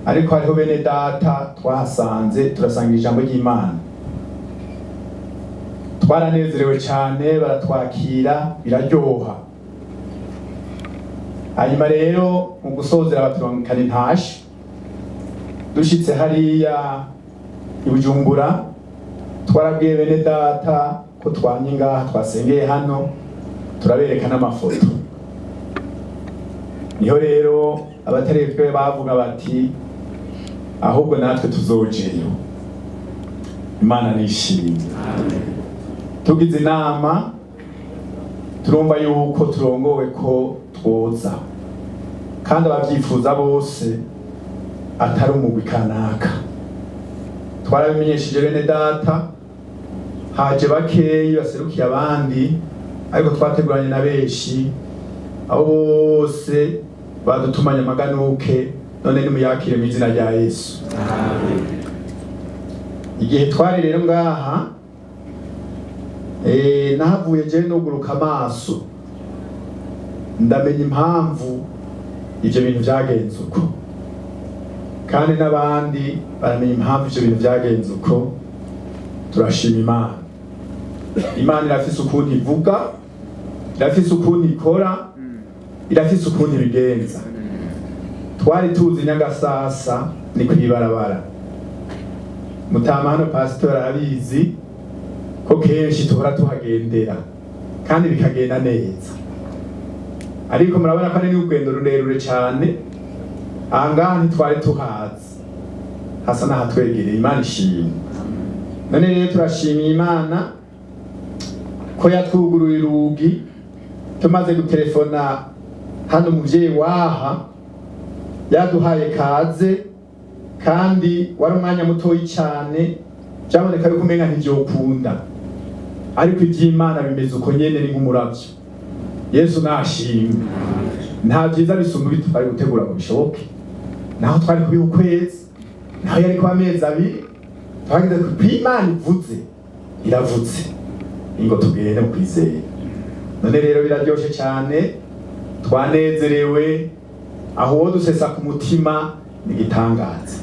ariko hariho bene data twahasanze turasangira ijambo ry'Imana. Twaranezerewe cyane, baratwakira biraryoha. Hanyuma rero mu gusozera abaturankana intashi dushitse hariya i Bujumbura, twarabwiye bene data ko twanye ngaha twasengeye hano, turabereka n'amafoto. Niho rero abatarefwe bavuga bati ahubwo natwe tuzojeyo. Imana nishimye. Tugize inama turumva yuko turongowe ko twoza, kandi abavyifuza bose atari umugwi kanaka. Twarabimenyesheje bene data, haje bakeyi baserukiye abandi, ariko twateguranye na benshi, abo bose badutumanye amaganuke, none nimuyakire mu izina rya Yesu. Igihe twari rero ngaha nahavuye je nuguruka amaso, ndamenya impamvu ivyo bintu vyagenze uko, kandi n'abandi baramenya impamvu ivyo bintu vyagenze uko. Turashima Imana. Imana irafise ukuntu ivuga, irafise ukuntu ikora, irafise ukuntu ibigenza. Twari tuzi Nyagasasa ni kwibarabara. Mutama hano pastor arabizi ko kenshi tuhora tuhagendera kandi bikagenda neza, ariko murabona ko ari urugendo rurerure cyane. Ahangaha ntitwari tuhazi, hasa n'ahatwegereye. Imana ishimwe. None rero turashimiye Imana ko yatwuguruye urugi, tumaze gutelefona hano umuvyeyi waha yaduhaye kaze, kandi wari umwanya mutoyi cyane, byaboneka yuko umenga ntivyokunda, ariko ivy'Imana bimeze uko nyene ni nk'umuravyo. Yesu nashimwe. Nta byiza bisumba bitwari gutegura ngo bishoboke. Naho twari kubiha ukwezi, naho yari kuba amezi abiri, twagize ko Imana ivuze iravuze, ingo tugende mu kwizera. None rero biraryoshe cyane, twanezerewe, aho wo dusesa ku mutima nigitangaza.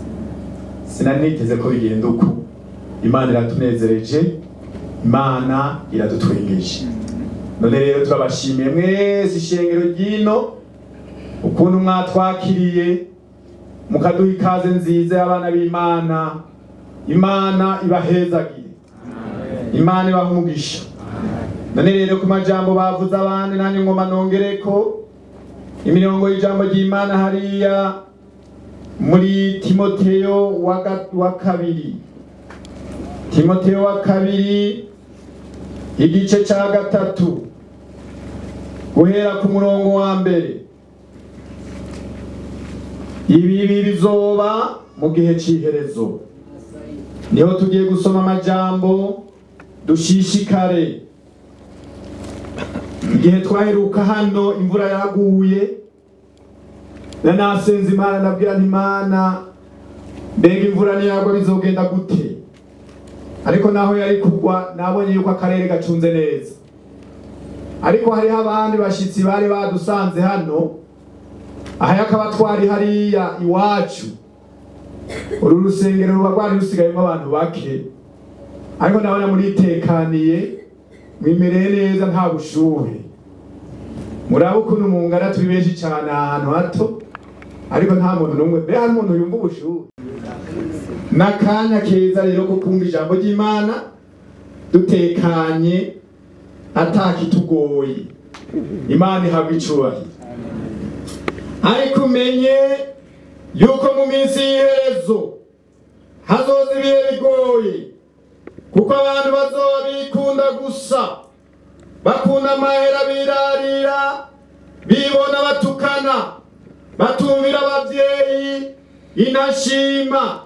Sinari niteze ko bigenda uko. Imana iratunezereje, Imana iradutwengeje. None rero turabashimiye mwese ishengero ryino ukuntu mwatwakiriye mukaduha ikaze nziza y'abana b'Imana. Imana ibahezagire, Imana ibahe umugisha. None rero ku majambo bavuze abandi nanjye ngoma nongereko imirongo y'ijambo ry'Imana hariya muri Timoteyo wa kabiri. Timoteyo wa kabiri igice ca 3 guhera ku murongo wa mbere. Ibi bizoba mu gihe c'iherezo. Niho tugiye gusoma amajambo dushishikare. Igihe twaheruka hano imvura yaguye, nasenze Imana nabwira nti Imana, mbega imvura niyagwa bizogenda gute? Ariko naho yari kugwa nabonye yuko akarere gacunze neza. Ariko hariho abandi bashitsi bari badusanze hano, aha yakaba twari hariya iwacu. Uru rusengero ruba rwari rusigayemo abantu bake, ariko nabona muritekaniye, mwimereye neza nta bushuhe. Muraba ukuntu mungana turi benshi cyane ahantu hato, ariko nta muntu n'umwe, mbere hari umuntu yumva ubushuhe. Nakanya keza rero ko kumva ijambo ry'Imana dutekanye, atakitugoye. Imana ihabwa icubahiro. Ariko umenye yuko mu minsi y'iherezo hazoza ibihe bigoye, kuko abantu bazoba bikunda gusa, bakunda amahera, birarira, bibona batukana, batumvira abavyeyi, inashima,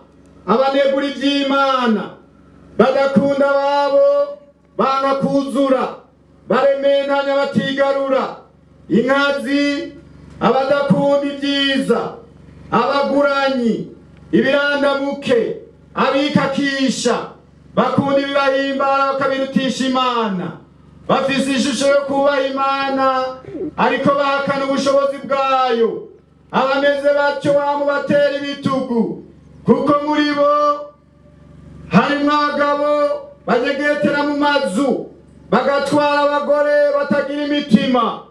abanegura ivy'Imana, badakunda ababo, banga kuzura, barementanya batigarura, inkazi, abadakunda ibyiza, abaguranyi, ibirandamuke, abikakisha, bakunda ibibahimbara bakabirutisha Imana, bafise ishusho yo kubaha Imana ariko bahakana ubushobozi bwayo. Abameze batyo bamubatera ibitugu, kuko muri bo harimwo abagabo banyegetera mu mazu, bagatwara abagore batagira imitima,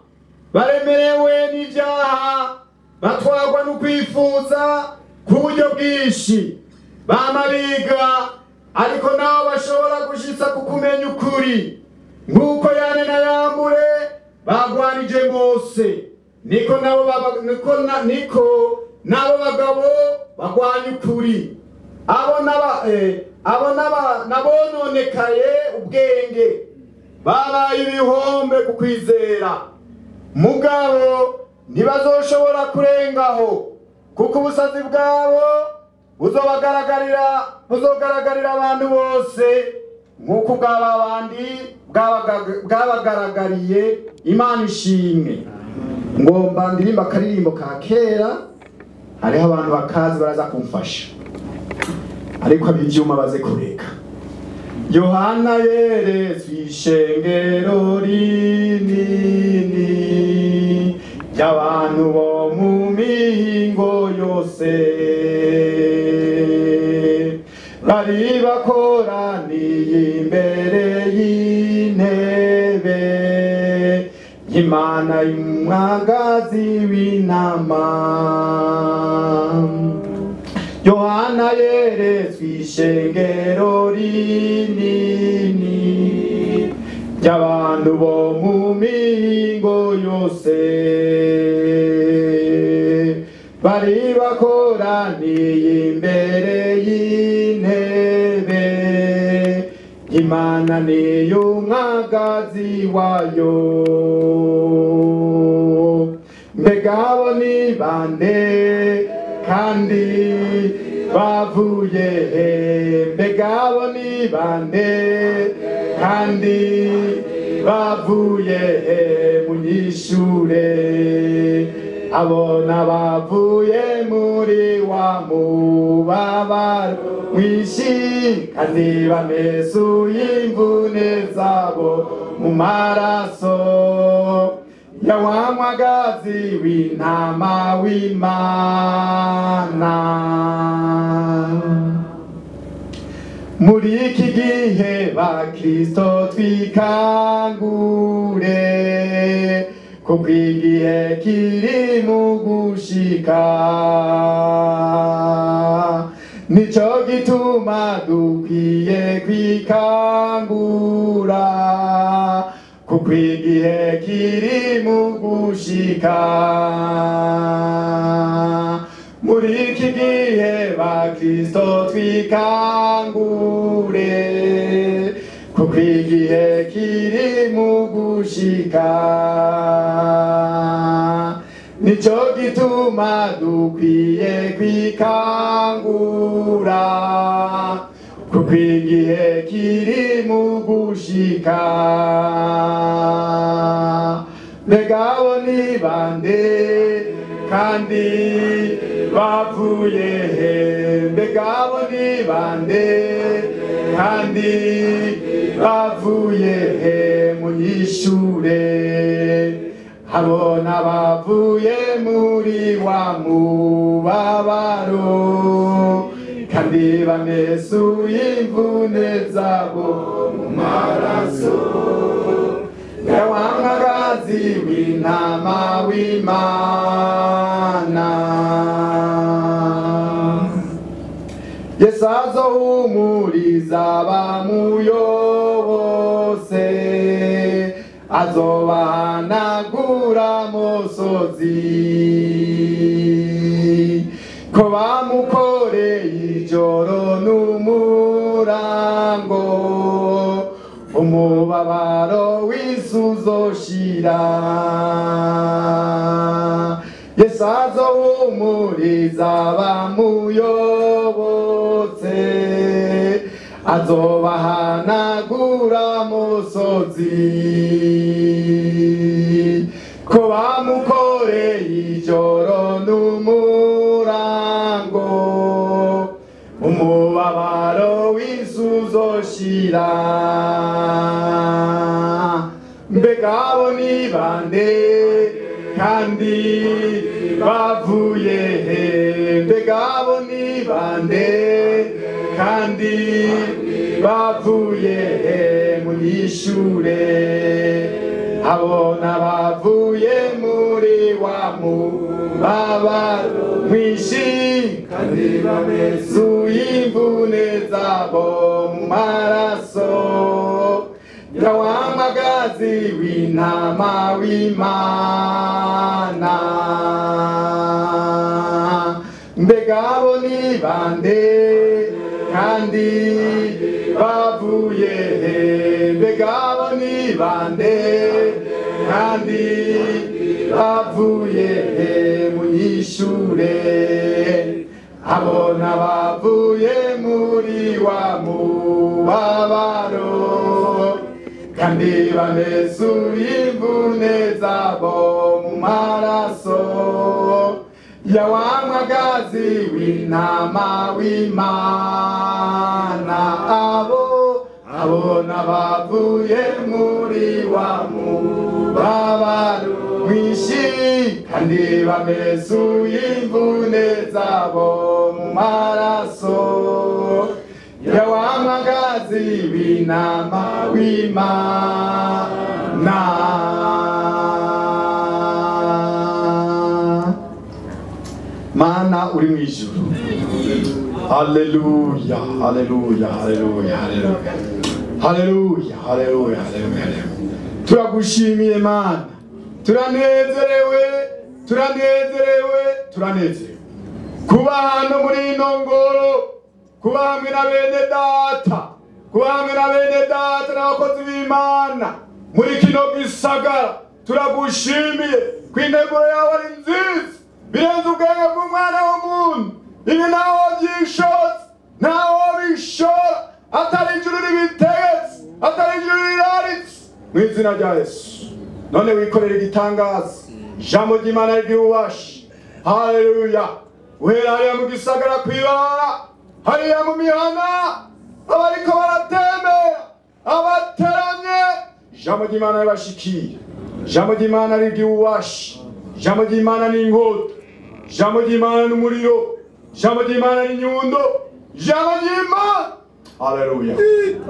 baremerewe n'ivyaha, batwarwa no kwifuza k'uburyo bwinshi, bama biga ariko nabo bashobora gushitsa ku kumenya ukuri, nk'uko Yane na Yambure bagwanije Mose, niko nabo bagabo bagwanya ukuri. Abo nabononekaye ubwenge babaye ibihombe ku kwizera, mugabo ntibazoshobora kurengaho, kuko ubusazi bwabo buzogaragarira abantu bose, nk'uko bw'abandi bwabagaragariye. Imana ishimwe. Ngomba ndirimba akaririmbo ka kera, hariho abantu bakazi baraza kumfasha, ariko abivyuma baze kureka. Yohana yeretswe ishengero rinini ry'abantu bo mu mihingo yose, bari bakoraniye imbere y'intebe y'Imana y'umwagazi w'intama. Yohana yeretswe ishengero rinini ry'abantu bo mu mihingo yose, bari bakoraniye imbere y'intebe y'Imana n'iy'umwagazi wayo. Mbega abo ni bande kandi bavuye he? Mbega abo ni bande kandi bavuye he? Munyishure. Abona bavuye muri wa mubabaro mwinshi, kandi bamesuye imvune zabo mu maraso ya wa mwagazi w'intama w'Imana. Muri iki gihe bakristo twikangure, kuko igihe kiri mu gushika, nico gituma dukwiye kwikangura, kuko igihe kiri mu gushika. Muri iki gihe bakristo twikangure, kuko igihe kiri mu gushika, nico gituma dukwiye kwikangura, kuko igihe kiri mu gushika. Mbega abo ni bande kandi bavuye he? Mbega abo ni bande kandi bavuye he? Munyishure. Habona bavuye muri wa mubabaro, kandi bamesuye imvune zabo mu maraso ya wa mwagazi w'intama w'Imana. Yesu azohumuriza abamuyobose, azobahanagura musozi ko bamukoreye ijoro n'umurango umubabaro w'isuzoshira Yesu azohumuriza abamuyobotse azobahanagura musozi ko bamukoreye ijoro n'umurango umubabaro w'isuzoshira mbega abo ni bande kandi bavuye he mbega abo ni bande kandi bavuye he munyishure abona bavuye muri wa mubabaro mwinshi kandi bamesuye imvune zabo mu maraso ya wa magazi w'intama w'Imana mbega abo ni bande kandi bavuye he mbega abo ni bande kandi bavuye he munyishure abona bavuye muri wa mubabaro kandi bamesuye imvune zabo mu maraso ya wa mwagazi w'intama w'Imana abona bavuye muri wa mubabaro mwinshi kandi bamesuye imvune zabo mu maraso ya wa mwagazi w'intama w'Imana Mana uri mu ijuru Haleluya haleluya haleluya haleluya haleluya haleluya haleluya turagushimiye Mana turanezerewe kuba hano muri ino ngoro kuba hamwe na bene data n'abakozi b'Imana muri kino gisagara turagushimiye ko intego yawe ari nziza birenze ubwenge bw'umwana w'umuntu ibi ntaho byishotse ntaho bishora atari ijuru ribitegetse atari ijuru riraritse mu izina rya Yesu none wikorera igitangaza ijambo ry'Imana ry'ububasha haleluya uhera hariya mu gisagara kwibara hariya mu mihana abariko baratembera abateramye ijambo ry'Imana ribashikira ijambo ry'Imana ry'ububasha ijambo ry'Imana ni inkota ijambo ry'Imana n'umuriro ijambo ry'Imana n'inyundo ijambo ry'Imana haleluya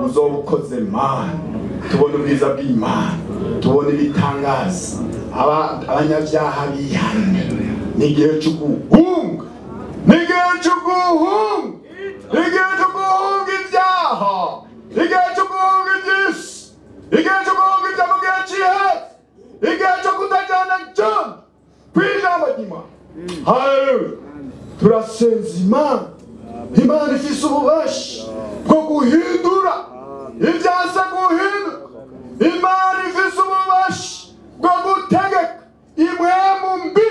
uzoba ukoze Mana tubona ubwiza bw'Imana tubona ibitangaza abanyabyaha bihane n'igihe cyo guhunga ibyaha igihe cyo guhunga iby'isi igihe cyo guhunga ibyo mu gihe cy'iheze igihe cyo kutajyana cyane kw'ijambo ry'Imana haleluya turasenza Imana ifise ububasha bwo guhindura ibyase guhinduka Imana ifise ububasha bwo gutegeka impwemu mbi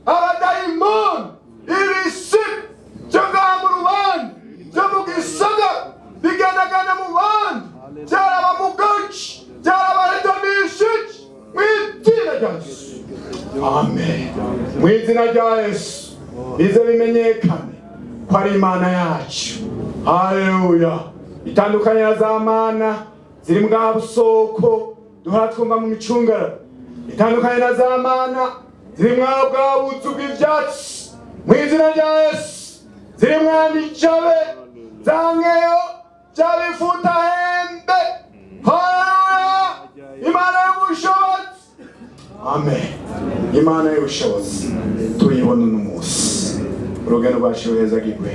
abadayimoni ibisigo byo ngaha mu rubanda byo mu gisagara bigendagana mu bandi byaraba mu gace byarabahitamishije mu izina rya Yesu amen mu izina rya Yesu bize bimenyekane ko ari Imana yacu haleluya itandukanye na za mana ziri mbwa busoko duhora twumva mu micungara itandukanye na za mana ziri mwa bwa buzu bw'ivyatsi mu izina rya Yesu ziri mwa micabe zangeyo byabifuta hembe haleluya Imana y'ubushobozi amen Imana y'ubushobozi tuyibona uno munsi urugendo rwacu ruheza gigwe